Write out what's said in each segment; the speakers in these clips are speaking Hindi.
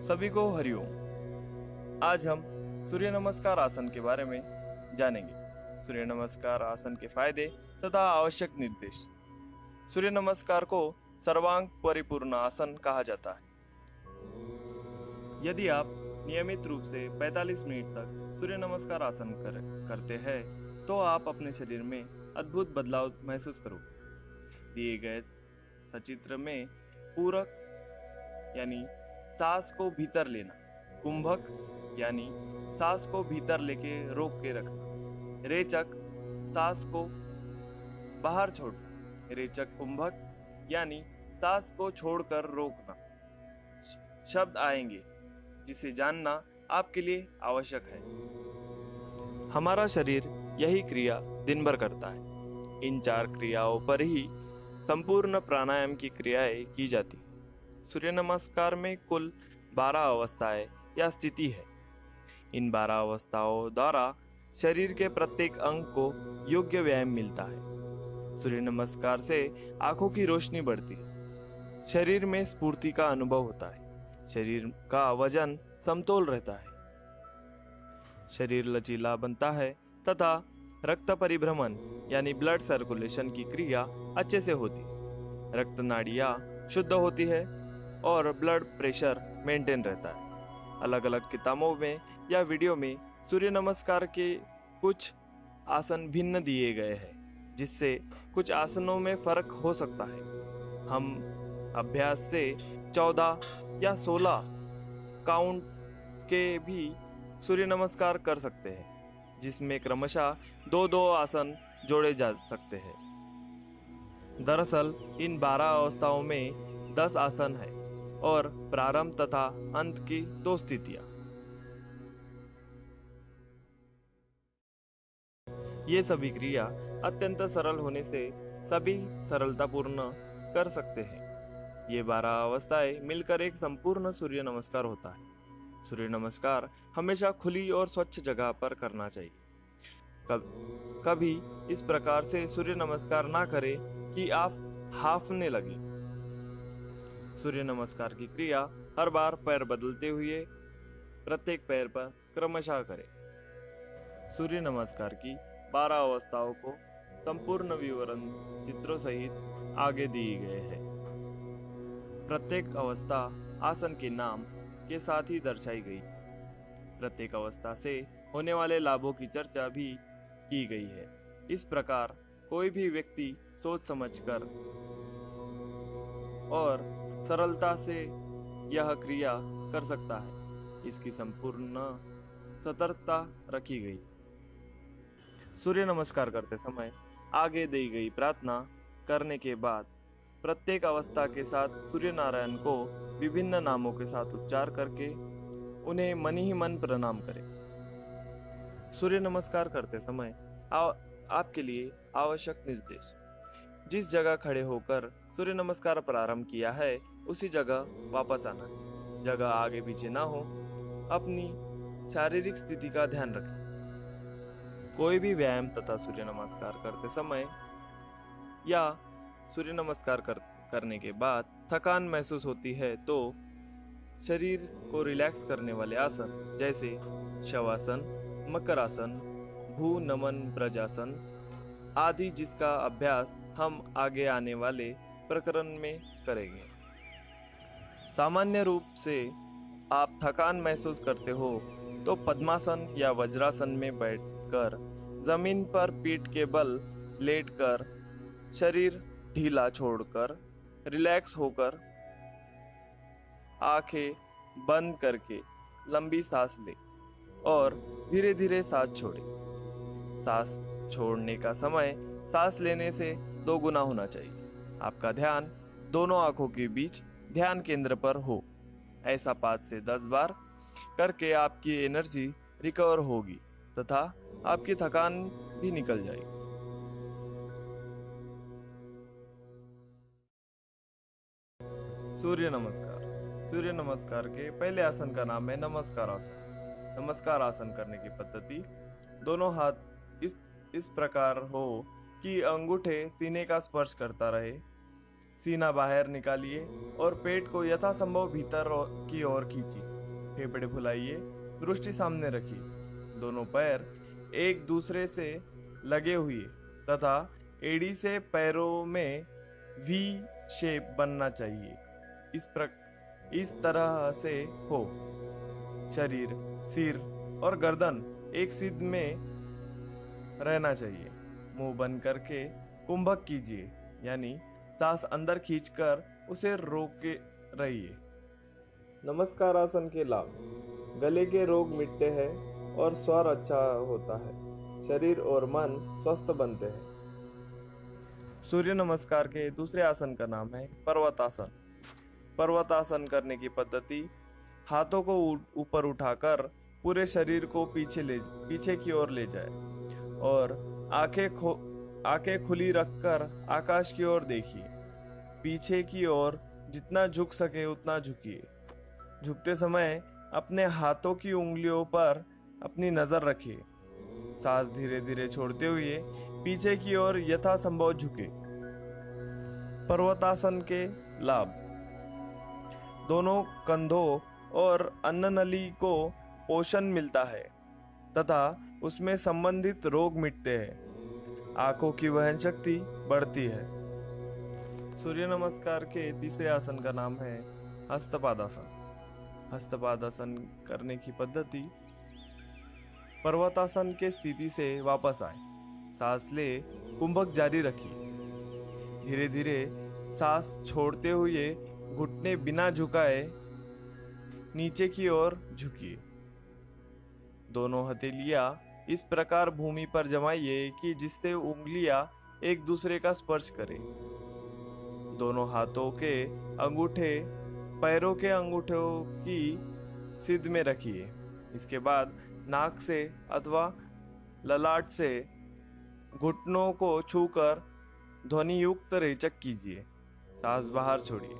सभी को हरिओम। आज हम सूर्य नमस्कार आसन के बारे में जानेंगे। सूर्य नमस्कार आसन के फायदे तथा आवश्यक निर्देश। सूर्य नमस्कार को सर्वांग परिपूर्ण आसन कहा जाता है। यदि आप नियमित रूप से 45 मिनट तक सूर्य नमस्कार आसन करते हैं तो आप अपने शरीर में अद्भुत बदलाव महसूस करोगे। दिए गए सचित्र में पूरक यानी सांस को भीतर लेना, कुंभक यानी सांस को भीतर लेके रोक के रखना, रेचक सांस को बाहर छोड़ना, रेचक कुंभक यानी सांस को छोड़कर रोकना शब्द आएंगे जिसे जानना आपके लिए आवश्यक है। हमारा शरीर यही क्रिया दिन भर करता है। इन 4 क्रियाओं पर ही संपूर्ण प्राणायाम की क्रियाएं की जाती। सूर्य नमस्कार में कुल 12 अवस्थाएं या स्थिति है। इन 12 अवस्थाओं द्वारा शरीर के प्रत्येक अंग को योग्य व्यायाम मिलता है। सूर्य नमस्कार से आंखों की रोशनी बढ़ती है, शरीर में स्फूर्ति का अनुभव होता है, शरीर का वजन समतोल रहता है, शरीर लचीला बनता है तथा रक्त परिभ्रमण यानी ब्लड सर्कुलेशन की क्रिया अच्छे से होती है। रक्त नाड़ियाँ शुद्ध होती है और ब्लड प्रेशर मेंटेन रहता है। अलग अलग किताबों में या वीडियो में सूर्य नमस्कार के कुछ आसन भिन्न दिए गए हैं, जिससे कुछ आसनों में फर्क हो सकता है। हम अभ्यास से 14 या 16 काउंट के भी सूर्य नमस्कार कर सकते हैं, जिसमें क्रमशः 2-2 आसन जोड़े जा सकते हैं। दरअसल इन 12 अवस्थाओं में 10 आसन है और प्रारंभ तथा अंत की 2 स्थितियां। ये सभी क्रिया अत्यंत सरल होने से सभी सरलतापूर्ण कर सकते हैं। ये 12 अवस्थाएं मिलकर एक संपूर्ण सूर्य नमस्कार होता है। सूर्य नमस्कार हमेशा खुली और स्वच्छ जगह पर करना चाहिए। कभी इस प्रकार से सूर्य नमस्कार ना करें कि आप हांफने लगे। सूर्य नमस्कार की क्रिया हर बार पैर बदलते हुए प्रत्येक पैर पर क्रमशः करें। सूर्य नमस्कार की 12 अवस्थाओं को संपूर्ण विवरण चित्रों सहित आगे दिए गए हैं। प्रत्येक अवस्था आसन के नाम के साथ ही दर्शाई गई। प्रत्येक अवस्था से होने वाले लाभों की चर्चा भी की गई है। इस प्रकार कोई भी व्यक्ति सोच समझकर और सरलता से यह क्रिया कर सकता है। इसकी संपूर्ण सतर्कता रखी गई। सूर्य नमस्कार करते समय आगे दी गई प्रार्थना करने के बाद प्रत्येक अवस्था के साथ सूर्य नारायण को विभिन्न नामों के साथ उच्चार करके उन्हें मन ही मन प्रणाम करें। सूर्य नमस्कार करते समय आपके लिए आवश्यक निर्देश। जिस जगह खड़े होकर सूर्य नमस्कार प्रारंभ किया है उसी जगह वापस आना है। जगह आगे पीछे ना हो। अपनी शारीरिक स्थिति का ध्यान रखें। कोई भी व्यायाम तथा सूर्य नमस्कार करते समय या सूर्य नमस्कार करने के बाद थकान महसूस होती है तो शरीर को रिलैक्स करने वाले आसन जैसे शवासन, मकरासन, भू नमन ब्रजासन आदि, जिसका अभ्यास हम आगे आने वाले प्रकरण में करेंगे। सामान्य रूप से आप थकान महसूस करते हो तो पद्मासन या वज्रासन में बैठकर जमीन पर पीठ के बल लेटकर शरीर ढीला छोड़कर रिलैक्स होकर आंखें बंद करके लंबी सांस ले और धीरे धीरे सांस छोड़े। सांस छोड़ने का समय सांस लेने से 2 गुना होना चाहिए। आपका ध्यान दोनों आंखों के बीच ध्यान केंद्र पर हो। ऐसा 5 से 10 बार करके आपकी एनर्जी रिकवर होगी तथा आपकी थकान भी निकल जाएगी। सूर्य नमस्कार। सूर्य नमस्कार के पहले आसन का नाम है नमस्कार आसन। नमस्कार आसन करने की पद्धति: दोनों हाथ इस प्रकार हो कि अंगूठे सीने का स्पर्श करता रहे। सीना बाहर निकालिए और पेट को यथासंभव भीतर की ओर खींचिए। फेफड़े फुलाइए, दृष्टि सामने रखिए। दोनों पैर एक दूसरे से लगे हुए तथा एड़ी से पैरों में वी शेप बनना चाहिए। इस तरह से हो। शरीर, सिर और गर्दन एक सिद्ध में रहना चाहिए। मुंह बंद करके कुंभक कीजिए, यानी सांस अंदर खींचकर उसे रोके रहिए। नमस्कार आसन के लाभ। गले के रोग मिटते हैं और स्वर अच्छा होता है। शरीर और मन स्वस्थ बनते हैं। सूर्य नमस्कार के दूसरे आसन का नाम है पर्वतासन। पर्वतासन करने की पद्धति: हाथों को ऊपर उठाकर पूरे शरीर को पीछे की ओर ले जाए और आंखें खुली रखकर आकाश की ओर देखिए। पीछे की ओर जितना झुक सके उतना झुकिए। झुकते समय अपने हाथों की उंगलियों पर अपनी नजर रखिए। सांस धीरे धीरे छोड़ते हुए पीछे की ओर यथासंभव झुके। पर्वतासन के लाभ: दोनों कंधों और अन्ननली को पोषण मिलता है तथा उसमें संबंधित रोग मिटते हैं। आंखों की वहन शक्ति बढ़ती है। सूर्य नमस्कार के तीसरे आसन का नाम है हस्तपादासन। हस्तपादासन करने की पद्धति: पर्वतासन के स्थिति से वापस आए, सांस ले, कुंभक जारी रखिए। धीरे धीरे सांस छोड़ते हुए घुटने बिना झुकाए नीचे की ओर झुकिए। दोनों हथेलियां इस प्रकार भूमि पर जमाइए कि जिससे उंगलियां एक दूसरे का स्पर्श करें। दोनों हाथों के अंगूठे पैरों के अंगूठों की सिद्ध में रखिए। इसके बाद नाक से अथवा ललाट से घुटनों को छूकर ध्वनि युक्त रेचक कीजिए। सांस बाहर छोड़िए।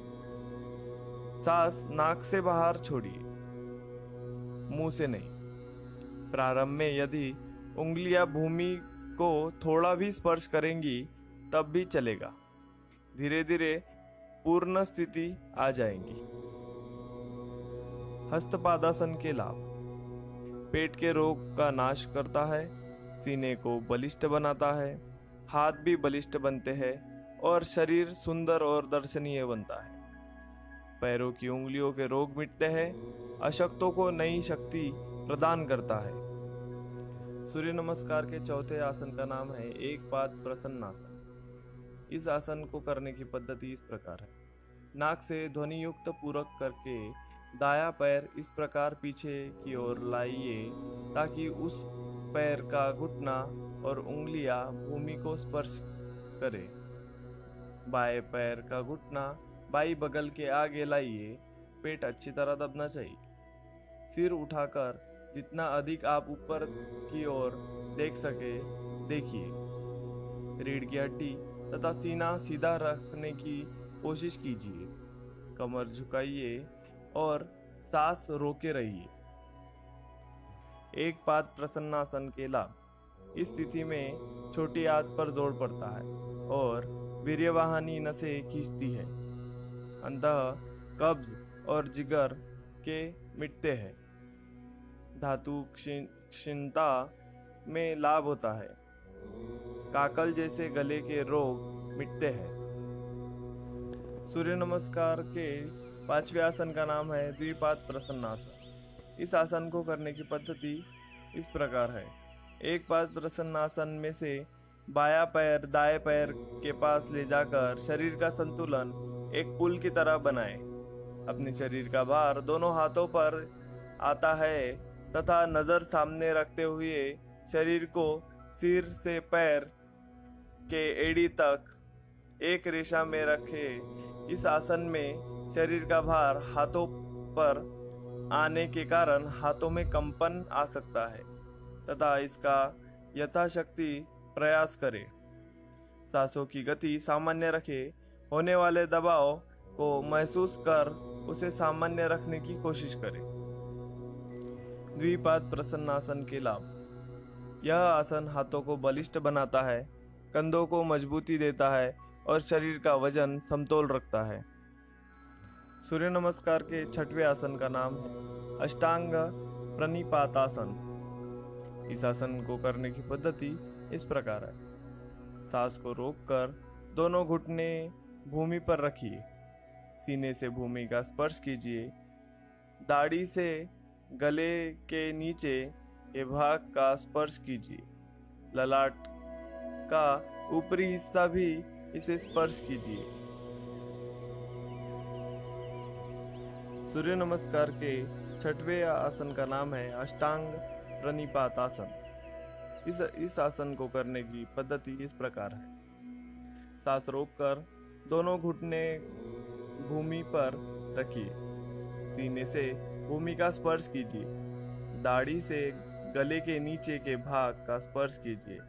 सांस नाक से बाहर छोड़िए, मुंह से नहीं। प्रारंभ में यदि उंगलियां भूमि को थोड़ा भी स्पर्श करेंगी तब भी चलेगा। धीरे धीरे पूर्ण स्थिति आ जाएगी। हस्तपादासन के लाभ: पेट के रोग का नाश करता है, सीने को बलिष्ठ बनाता है, हाथ भी बलिष्ठ बनते हैं और शरीर सुंदर और दर्शनीय बनता है। पैरों की उंगलियों के रोग मिटते हैं, अशक्तों को नई शक्ति प्रदान करता है। सूर्य नमस्कार के चौथे आसन का नाम है एक पाद प्रसन्नासन। इस आसन को करने की पद्धति इस प्रकार है: नाक से ध्वनि युक्त पूरक करके दायां पैर इस प्रकार पीछे की ओर लाइए ताकि उस पैर का घुटना और उंगलियां भूमि को स्पर्श करे। बाएं पैर का घुटना बाई बगल के आगे लाइए। पेट अच्छी तरह दबना चाहिए। सिर उठाकर जितना अधिक आप ऊपर की ओर देख सके देखिए। रीढ़ की हड्डी तथा सीना सीधा रखने की कोशिश कीजिए। कमर झुकाइए और सांस रोके रहिए। एक पाद प्रसन्नासन के लाभ: इस स्थिति में छोटी आंत पर जोर पड़ता है और वीर्यवाहिनी नसें खींचती है। अंतः कब्ज और जिगर के मिटते हैं। धातु क्षीणता में लाभ होता है। काकल जैसे गले के रोग मिटते हैं। सूर्य नमस्कार के पांचवें आसन का नाम है द्विपाद प्रसन्नासन। इस आसन को करने की पद्धति इस प्रकार है: एक पाद प्रसन्नासन में से बायां पैर दाएं पैर के पास ले जाकर शरीर का संतुलन एक पुल की तरह बनाएं। अपने शरीर का भार दोनों हाथों पर आता है तथा नजर सामने रखते हुए शरीर को सिर से पैर के एड़ी तक एक रेखा में रखे। इस आसन में शरीर का भार हाथों पर आने के कारण हाथों में कंपन आ सकता है तथा इसका यथाशक्ति प्रयास करें। सांसों की गति सामान्य रखें। होने वाले दबाव को महसूस कर उसे सामान्य रखने की कोशिश करें। द्विपाद प्रसन्नासन के लाभ: यह आसन हाथों को बलिष्ठ बनाता है, कंधों को मजबूती देता है और शरीर का वजन समतोल रखता है। सूर्य नमस्कार के छठवें आसन का नाम है अष्टांग प्रणिपातासन। इस आसन को करने की पद्धति इस प्रकार है। सांस को रोककर दोनों घुटने भूमि पर रखिए। सीने से भूमि का स्पर्श कीजिए। दाढ़ी से गले के नीचे के भाग का स्पर्श कीजिए। ललाट का ऊपरी हिस्सा भी इसे स्पर्श कीजिए। सूर्य नमस्कार के छठवें आसन का नाम है अष्टांग प्रणिपातासन। इस आसन को करने की पद्धति इस प्रकार है। सांस रोककर दोनों घुटने भूमि पर रखिए। सीने से भूमि का स्पर्श कीजिए। दाढ़ी से गले के नीचे के भाग का स्पर्श कीजिए।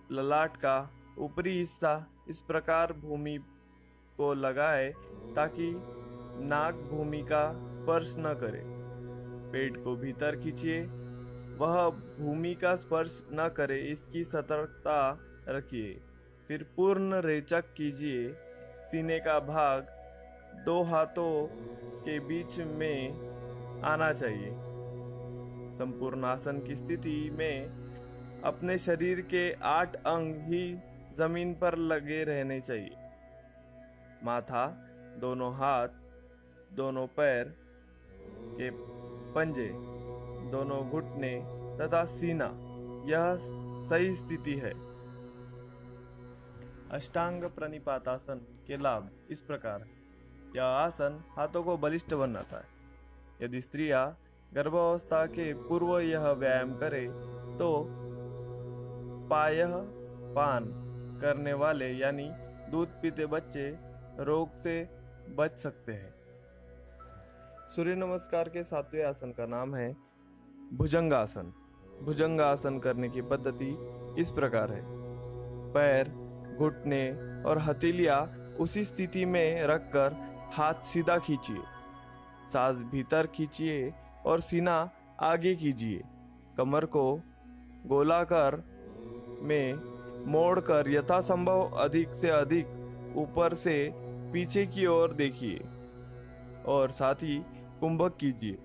ललाट का ऊपरी हिस्सा इस प्रकार भूमि को लगाए ताकि नाक भूमि का स्पर्श न करे। पेट को भीतर खींचिए, वह भूमि का स्पर्श न करे, इसकी सतर्कता रखिए। फिर पूर्ण रेचक कीजिए। सीने का भाग दो हाथों के बीच में आना चाहिए। संपूर्ण आसन की स्थिति में अपने शरीर के 8 अंग ही जमीन पर लगे रहने चाहिए। माथा, दोनों हाथ, दोनों पैर के पंजे, दोनों घुटने तथा सीना, यह सही स्थिति है। अष्टांग प्रणिपातासन के लाभ इस प्रकार है। यह आसन हाथों को बलिष्ठ बनाता है। यदि स्त्रियां गर्भावस्था के पूर्व यह व्यायाम करे तो प्रायः पान करने वाले यानी दूध पीते बच्चे रोग से बच सकते हैं। सूर्य नमस्कार के 7वें आसन का नाम है भुजंगासन। भुजंगासन करने की पद्धति इस प्रकार है। पैर, घुटने और हथेलियां उसी स्थिति में रखकर हाथ सीधा खींचिए। सांस भीतर खींचिए और सीना आगे कीजिए। कमर को गोलाकार में मोड़कर यथासंभव अधिक से अधिक ऊपर से पीछे की ओर देखिए और साथ ही कुंभक कीजिए।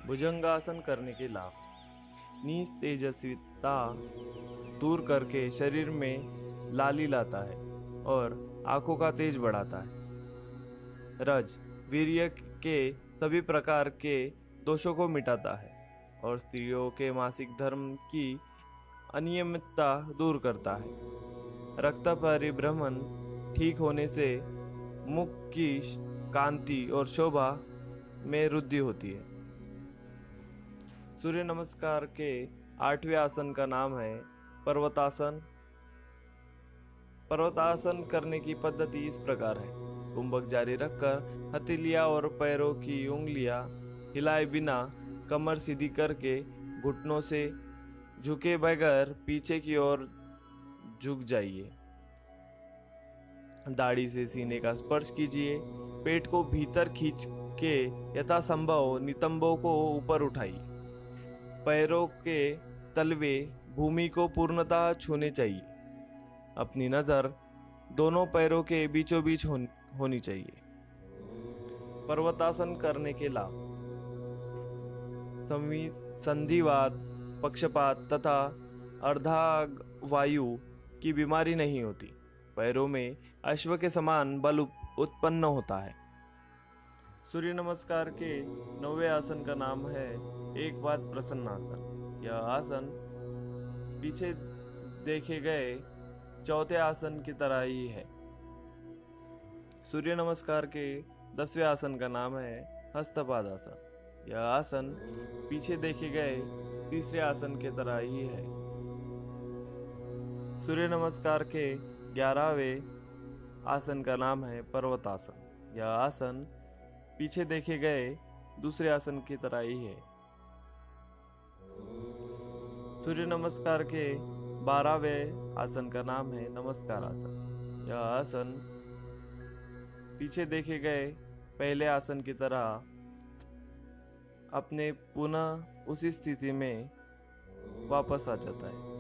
भुजंगासन करने के लाभ। नीच तेजस्विता दूर करके शरीर में लाली लाता है और आंखों का तेज बढ़ाता है। रज, वीर्य के सभी प्रकार के दोषों को मिटाता है और स्त्रियों के मासिक धर्म की अनियमितता दूर करता है। रक्त परिभ्रमण ठीक होने से मुख की कांति और शोभा में वृद्धि होती है। सूर्य नमस्कार के 8वें आसन का नाम है पर्वतासन। पर्वतासन करने की पद्धति इस प्रकार है। कुंभक जारी रखकर हथेलियां और पैरों की उंगलियां हिलाए बिना कमर सीधी करके घुटनों से झुके बगैर पीछे की ओर झुक जाइए। दाढ़ी से सीने का स्पर्श कीजिए। पेट को भीतर खींच के यथासंभव नितंबों को ऊपर उठाइए। पैरों के तलवे भूमि को पूर्णतः छूने चाहिए। अपनी नजर दोनों पैरों के बीचों बीच होनी चाहिए। पर्वतासन करने के लाभ। संधिवात, पक्षपात तथा अर्धांगवायु की बीमारी नहीं होती। पैरों में अश्व के समान बल उत्पन्न होता है। सूर्य नमस्कार के 9वें आसन का नाम है एक बात प्रसन्न आसन। यह आसन पीछे देखे गए चौथे आसन की तरह ही है। सूर्य नमस्कार के 10वें आसन का नाम है हस्तपाद आसन। यह आसन पीछे देखे गए तीसरे आसन के तरह ही है। सूर्य नमस्कार के 11वें आसन का नाम है पर्वतासन। यह आसन पीछे देखे गए दूसरे आसन की तरह ही है। सूर्य नमस्कार के 12वें आसन का नाम है नमस्कार आसन। यह आसन पीछे देखे गए पहले आसन की तरह अपने पुनः उसी स्थिति में वापस आ जाता है।